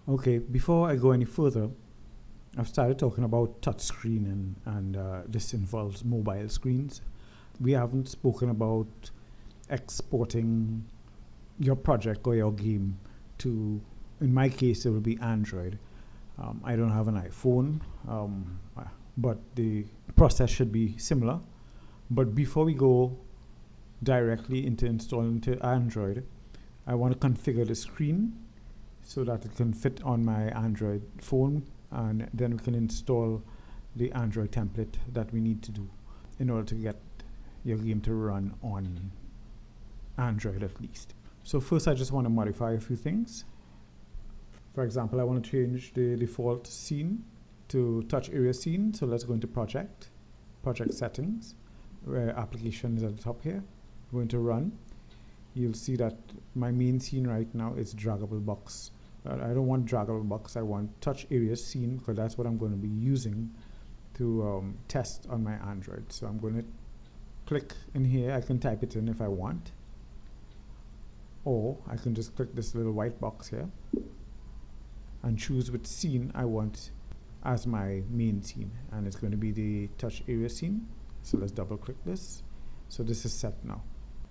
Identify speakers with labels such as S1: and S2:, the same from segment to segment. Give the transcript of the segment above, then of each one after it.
S1: Okay, before I go any further, I've started talking about touchscreen and this involves mobile screens. We haven't spoken about exporting your project or your game to, in my case, it will be Android. I don't have an iPhone, but the process should be similar. But before we go directly into installing to Android, I want to configure the screen so that it can fit on my Android phone, and then we can install the Android template that we need to do in order to get your game to run on Android at least. So first I just want to modify a few things. For example, I want to change the default scene to touch area scene. So let's go into project settings, where application is at the top here. I'm going to run. You'll see that my main scene right now is draggable box. I don't want draggable box, I want touch area scene, because that's what I'm going to be using to test on my Android. So I'm going to click in here. I can type it in if I want, or I can just click this little white box here and choose which scene I want as my main scene, and it's going to be the touch area scene. So let's double click this. So this is set now.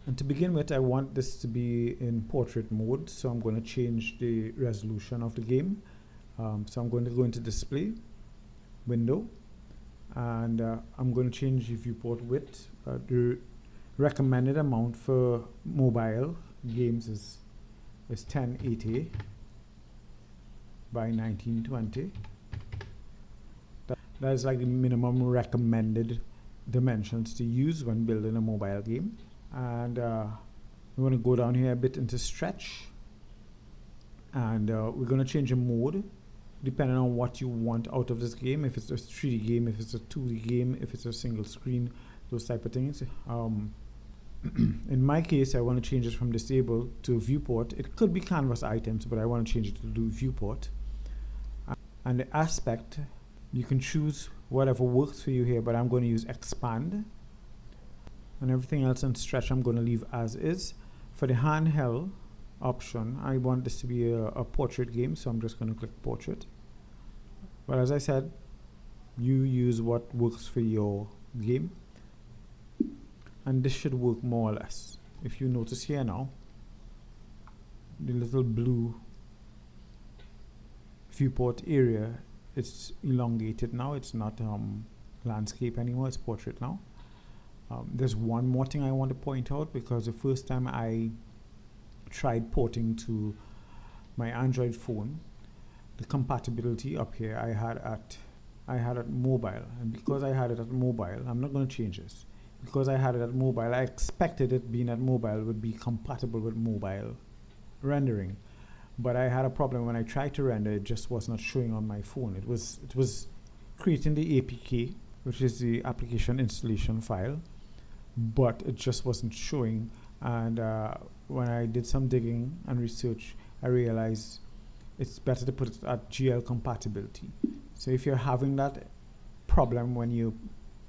S1: And to begin with, I want this to be in portrait mode, so I'm going to change the resolution of the game. So I'm going to go into display, window, and I'm going to change the viewport width. The recommended amount for mobile games is 1080 by 1920. That is like the minimum recommended dimensions to use when building a mobile game. And we want to go down here a bit into stretch, and we're going to change the mode depending on what you want out of this game. If it's a 3D game, if it's a 2D game, if it's a single screen, those type of things. In my case, I want to change this from disable to viewport. It could be canvas items, but I want to change it to do viewport. And the aspect, you can choose whatever works for you here, but I'm going to use expand. And everything else in stretch I'm going to leave as is. For the handheld option, I want this to be a portrait game, so I'm just going to click portrait. But as I said, you use what works for your game, and this should work more or less. If you notice here now, the little blue viewport area, it's elongated now. It's not landscape anymore, it's portrait now. There's one more thing I want to point out, because the first time I tried porting to my Android phone, the compatibility up here I had at mobile, and because I had it at mobile, I'm not going to change this. Because I had it at mobile, I expected it being at mobile would be compatible with mobile rendering, but I had a problem when I tried to render. It just was not showing on my phone. It was creating the APK, which is the application installation file, but it just wasn't showing. And when I did some digging and research, I realized it's better to put it at GL compatibility. So if you're having that problem when you're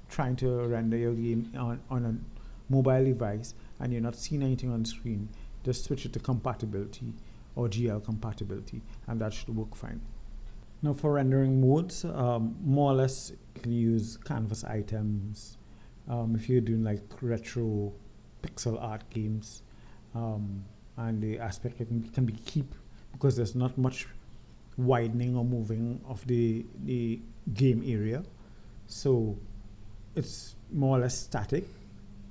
S1: trying to render your game on a mobile device and you're not seeing anything on screen, just switch it to compatibility or GL compatibility, and that should work fine. Now for rendering modes, more or less you can use canvas items if you're doing like retro pixel art games, and the aspect can be keep, because there's not much widening or moving of the game area, so it's more or less static.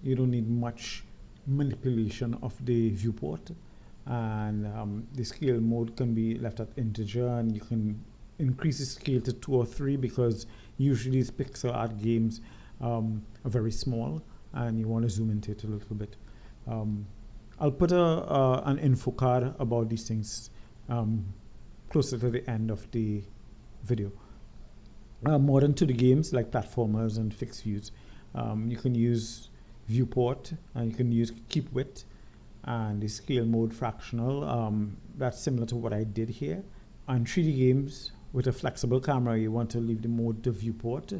S1: You don't need much manipulation of the viewport, and the scale mode can be left at integer, and you can increase the scale to 2 or 3, because usually these pixel art games are very small and you want to zoom into it a little bit. I'll put an info card about these things closer to the end of the video. Modern 2D games like platformers and fixed views, you can use viewport, and you can use keep width and the scale mode fractional. That's similar to what I did here. On 3D games with a flexible camera, you want to leave the mode to viewport.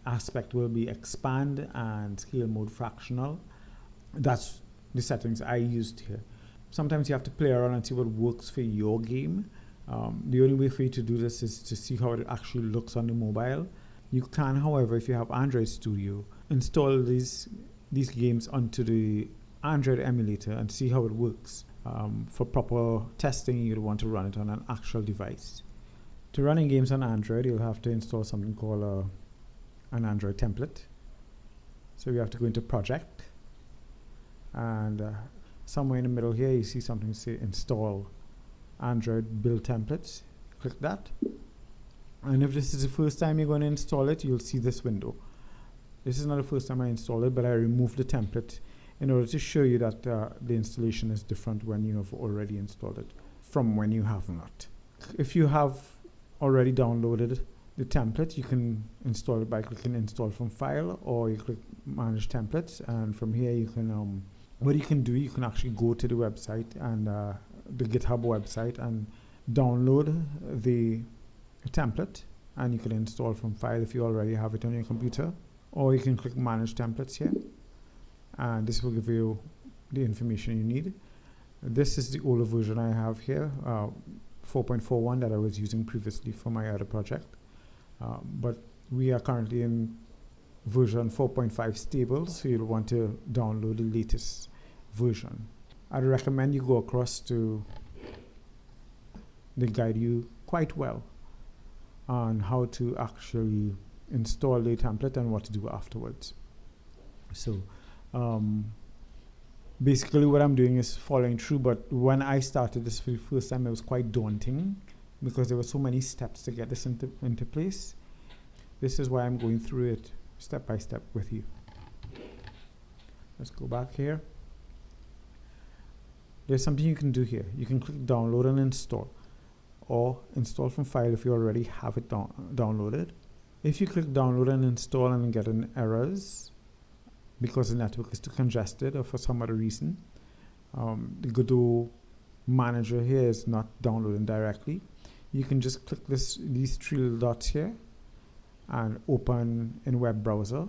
S1: Aspect will be expand, and scale mode fractional. That's the settings I used here. Sometimes you have to play around and see what works for your game. The only way for you to do this is to see how it actually looks on the mobile. You can, however, if you have Android Studio, install these games onto the Android emulator and see how it works. For proper testing, you'd want to run it on an actual device. To running games on Android, you'll have to install something called an Android template. So you have to go into Project, and somewhere in the middle here, you see something say Install Android Build Templates. Click that. And if this is the first time you're going to install it, you'll see this window. This is not the first time I installed it, but I removed the template in order to show you that the installation is different when you have already installed it from when you have not. If you have already downloaded the template, you can install it by clicking Install from File, or you click Manage Templates, and from here you can, what you can do, you can actually go to the website and the GitHub website and download the template, and you can install from File if you already have it on your computer, or you can click Manage Templates here, and this will give you the information you need. This is the older version I have here, 4.41 that I was using previously for my other project, but we are currently in version 4.5 stable, so you'll want to download the latest version. I'd recommend you go across to, they guide you quite well on how to actually install the template and what to do afterwards. So basically what I'm doing is following through, but when I started this for the first time, it was quite daunting because there were so many steps to get this into place. This is why I'm going through it step by step with you. Let's go back here. There's something you can do here. You can click download and install, or install from File if you already have it downloaded. If you click download and install and get an errors because the network is too congested or for some other reason, the Godot manager here is not downloading directly, you can just click these three little dots here and open in web browser,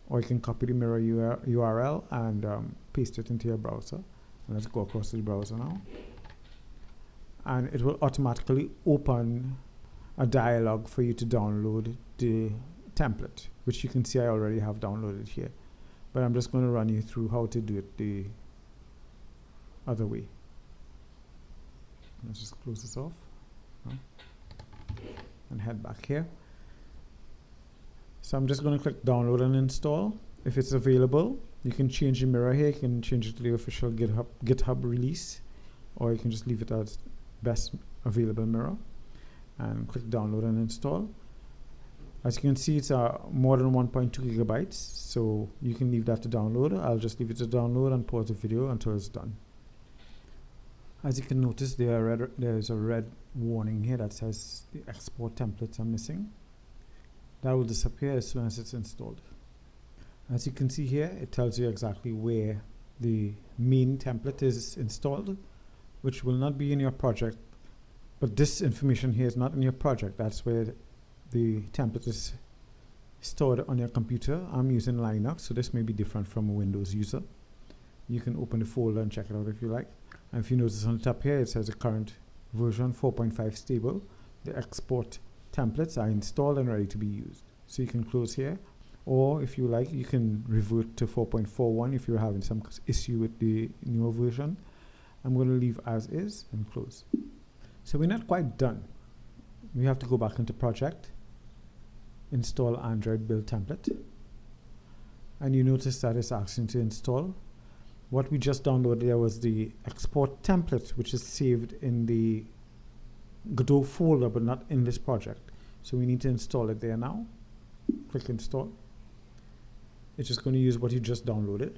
S1: or you can copy the mirror URL and paste it into your browser. And let's go across to the browser now, and it will automatically open a dialog for you to download the template, which you can see I already have downloaded here, but I'm just going to run you through how to do it the other way. Let's just close this off and head back here. So I'm just going to click download and install. If it's available, you can change the mirror here. You can change it to the official GitHub release, or you can just leave it as best available mirror and click download and install. As you can see, it's more than 1.2 gigabytes, so you can leave that to download. I'll just leave it to download and pause the video until it's done. As you can notice, there's a red warning here that says the export templates are missing. That will disappear as soon as it's installed. As you can see here, it tells you exactly where the main template is installed, which will not be in your project, but this information here is not in your project. That's where the template is stored on your computer. I'm using Linux, so this may be different from a Windows user. You can open the folder and check it out if you like. And if you notice on the top here, it says the current version 4.5 stable. The export templates are installed and ready to be used. So you can close here, or if you like, you can revert to 4.41 if you're having some issue with the newer version. I'm going to leave as is and close. So we're not quite done. We have to go back into project, install Android build template, and you notice that it's asking to install. What we just downloaded there was the export template, which is saved in the Godot folder, but not in this project. So we need to install it there now. Click install. It's just going to use what you just downloaded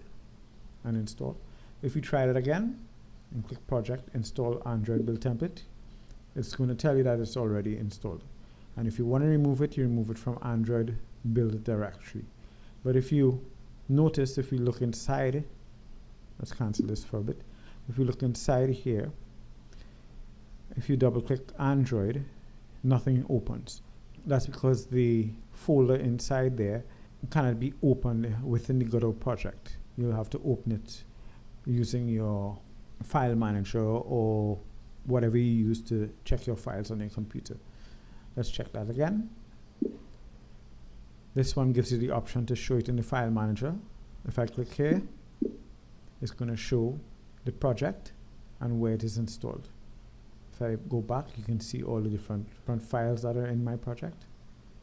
S1: and install. If we try it again and click project, install Android build template, it's going to tell you that it's already installed. And if you want to remove it, you remove it from Android build directory. But if you notice, if we look inside, let's cancel this for a bit. If we look inside here, if you double click Android, nothing opens. That's because the folder inside there cannot be opened within the Godot project. You'll have to open it using your file manager or whatever you use to check your files on your computer. Let's check that again. This one gives you the option to show it in the file manager. If I click here, it's going to show the project and where it is installed. If I go back, you can see all the different files that are in my project.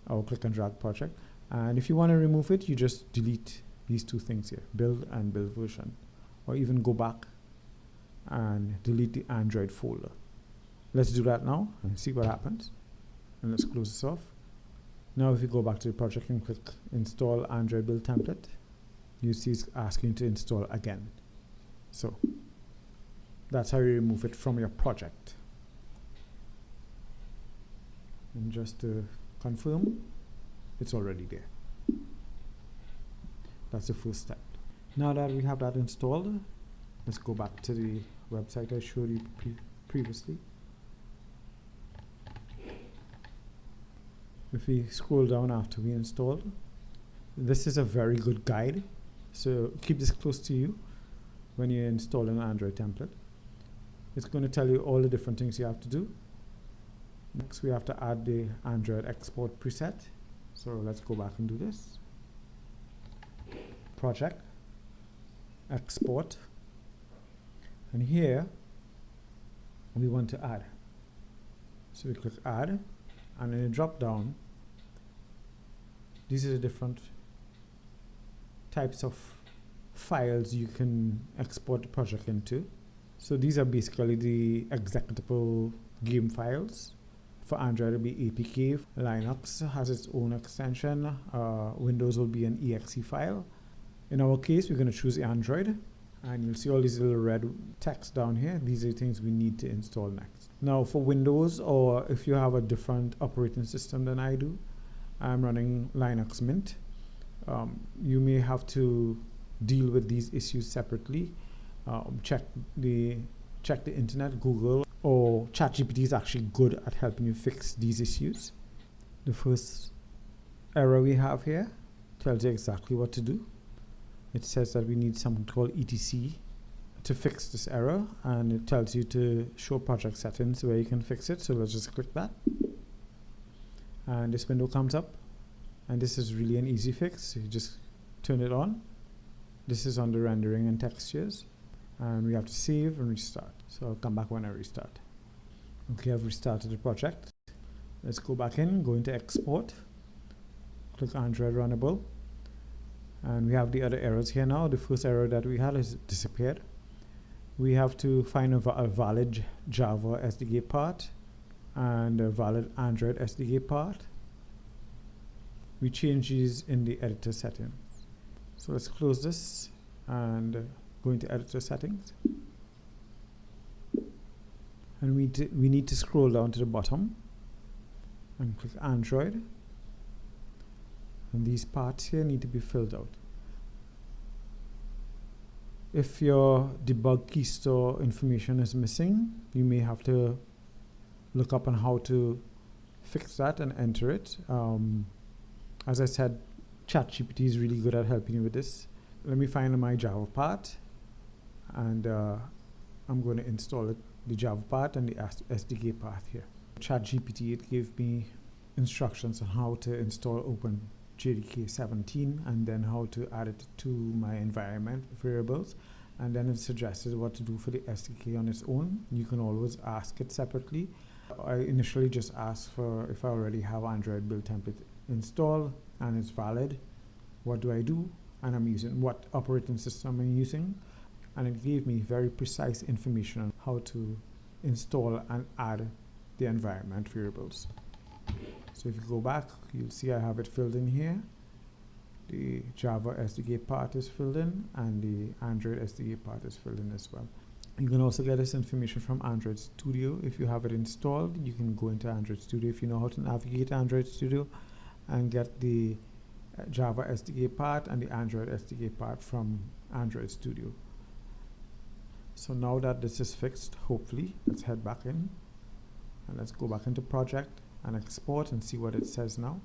S1: I'll click and drag project. And if you want to remove it, you just delete these two things here, build and build version. Or even go back and delete the Android folder. Let's do that now and see what happens. And let's close this off. Now if you go back to the project and click install Android build template, you see it's asking you to install again. So that's how you remove it from your project. And just to confirm, it's already there. That's the first step. Now that we have that installed, let's go back to the website I showed you previously. If we scroll down after we installed, this is a very good guide. So keep this close to you when you're installing an Android template. It's going to tell you all the different things you have to do. Next, we have to add the Android export preset. So let's go back and do this. Project, export, and here we want to add. So we click add, and in the drop down, these are the different types of files you can export the project into. So these are basically the executable game files. For Android, it'll be APK. Linux has its own extension. Windows will be an exe file. In our case, we're going to choose Android, and you'll see all these little red text down here. These are the things we need to install next. Now for Windows, or if you have a different operating system than I do, I'm running Linux Mint. You may have to deal with these issues separately. Check the internet, Google or ChatGPT is actually good at helping you fix these issues. The first error we have here tells you exactly what to do. It says that we need something called etc to fix this error, and it tells you to show project settings where you can fix it. So let's just click that, and this window comes up, and this is really an easy fix. You just turn it on. This is under rendering and textures, and we have to save and restart. So I'll come back when I restart. Okay, I've restarted the project. Let's go back in, go into export, click Android runnable, and we have the other errors here now. The first error that we had is disappeared. We have to find a valid Java SDK part and a valid Android SDK part. We change these in the editor settings. So let's close this and go into editor settings. And we need to scroll down to the bottom and click Android. And these parts here need to be filled out. If your debug key store information is missing, you may have to look up on how to fix that and enter it. As I said, ChatGPT is really good at helping you with this. Let me find my Java part, and I'm going to install it, the Java part and the SDK part here. ChatGPT, it gave me instructions on how to install OpenJDK 17 and then how to add it to my environment variables, and then it suggested what to do for the SDK on its own. You can always ask it separately. I initially just asked for if I already have Android build template installed and it's valid, what do I do, and I'm using what operating system I'm using, and it gave me very precise information on how to install and add the environment variables. So if you go back, you'll see I have it filled in here. The Java SDK part is filled in, and the Android SDK part is filled in as well. You can also get this information from Android Studio. If you have it installed, you can go into Android Studio if you know how to navigate Android Studio, and get the Java SDK part and the Android SDK part from Android Studio. So now that this is fixed, hopefully, let's head back in and let's go back into project and export and see what it says now.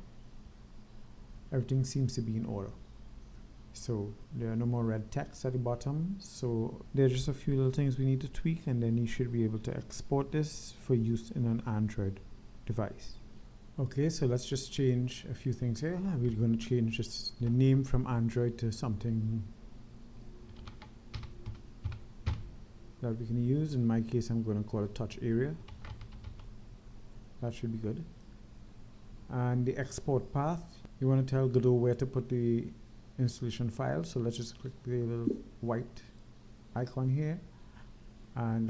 S1: Everything seems to be in order. So there are no more red text at the bottom. So there are just a few little things we need to tweak, and then you should be able to export this for use in an Android device. Okay, so let's just change a few things here. We're going to change just the name from Android to something that we can use. In my case, I'm going to call it touch area. That should be good. And the export path, you want to tell Godot where to put the installation file. So let's just click the little white icon here. And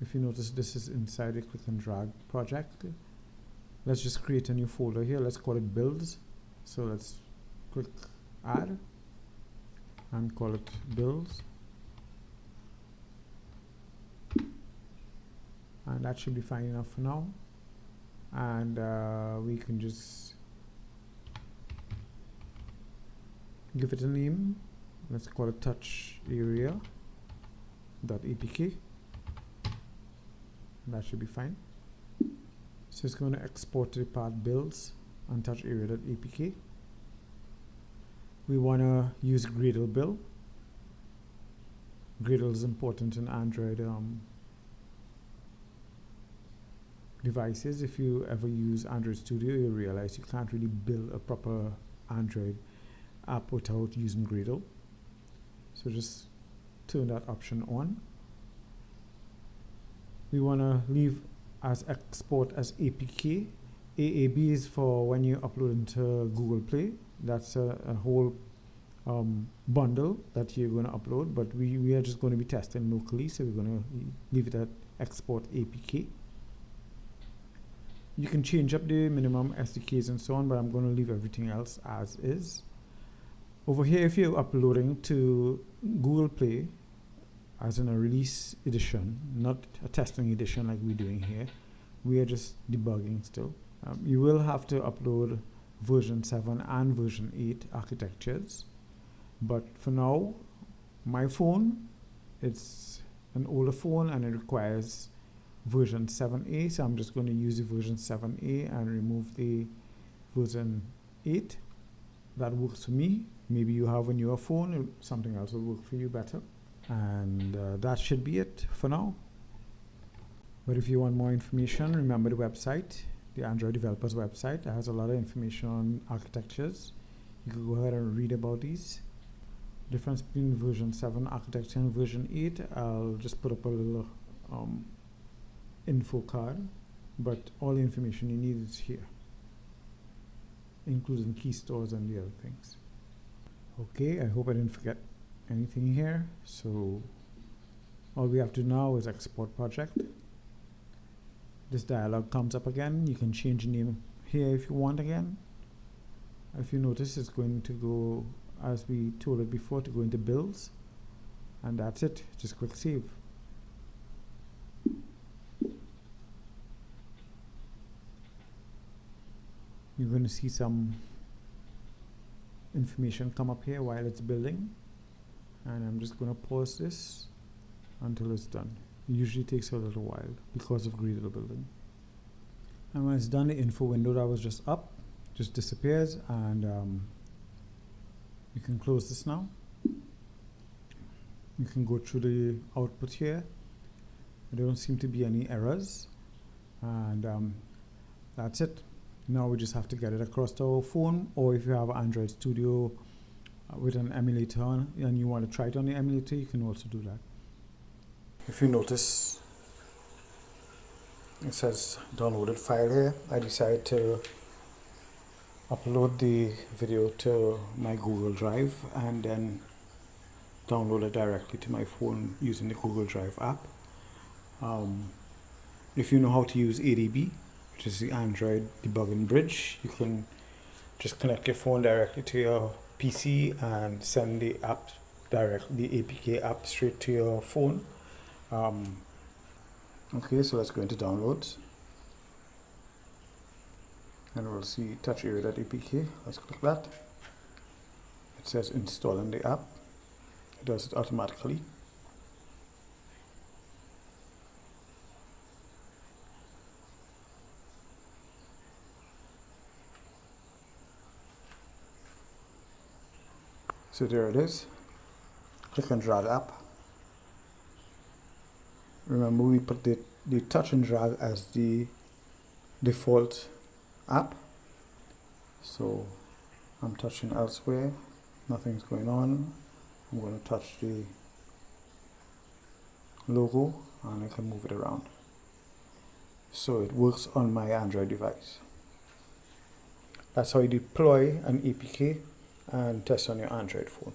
S1: if you notice, this is inside a click and drag project. Let's just create a new folder here. Let's call it builds. So let's click add and call it builds. And that should be fine enough for now. And we can just give it a name. Let's call it touch area .apk. That should be fine. So it's going to export to the path builds and touch area.apk. We want to use Gradle build. Gradle is important in Android devices. If you ever use Android Studio, you'll realize you can't really build a proper Android app without using Gradle. So just turn that option on. We want to leave as export as APK. AAB is for when you upload into Google Play. That's a whole bundle that you're going to upload, but we are just going to be testing locally, so we're going to leave it at export APK. You can change up the minimum SDKs and so on, but I'm going to leave everything else as is. Over here, if you're uploading to Google Play as in a release edition, not a testing edition like we're doing here, we are just debugging still. You will have to upload version 7 and version 8 architectures, but for now, my phone, it's an older phone and it requires version 7a, so I'm just going to use the version 7a and remove the version 8. That works for me. Maybe you have a newer phone, something else will work for you better. And that should be it for now. But if you want more information, remember the website, the Android developers website. It has a lot of information on architectures. You can go ahead and read about these. Difference between version 7 architecture and version 8, I'll just put up a little info card, but all the information you need is here, including key stores and the other things. Okay, I hope I didn't forget anything here. So all we have to do now is export project. This dialog comes up again. You can change the name here if you want again. If you notice, it's going to go, as we told it before, to go into builds, and that's it. Just click save. You're going to see some information come up here while it's building, and I'm just going to pause this until it's done. It usually takes a little while because of Gradle building. And when it's done, the info window that was just up just disappears, and you can close this now. You can go through the output here. There don't seem to be any errors, and that's it. Now we just have to get it across to our phone, or if you have Android Studio with an emulator on, and you want to try it on the emulator, you can also do that. If you notice, it says downloaded file here. I decided to upload the video to my Google Drive and then download it directly to my phone using the Google Drive app. If you know how to use ADB, which is the Android debugging bridge, you can just connect your phone directly to your PC and send the app the APK app straight to your phone. Okay, so let's go into downloads, and we'll see touch area.apk. Let's click that. It says installing the app. It does it automatically. So there it is. Click and drag app. Remember, we put the touch and drag as the default app. So I'm touching elsewhere, nothing's going on. I'm going to touch the logo and I can move it around. So it works on my Android device. That's how you deploy an APK and test on your Android phone.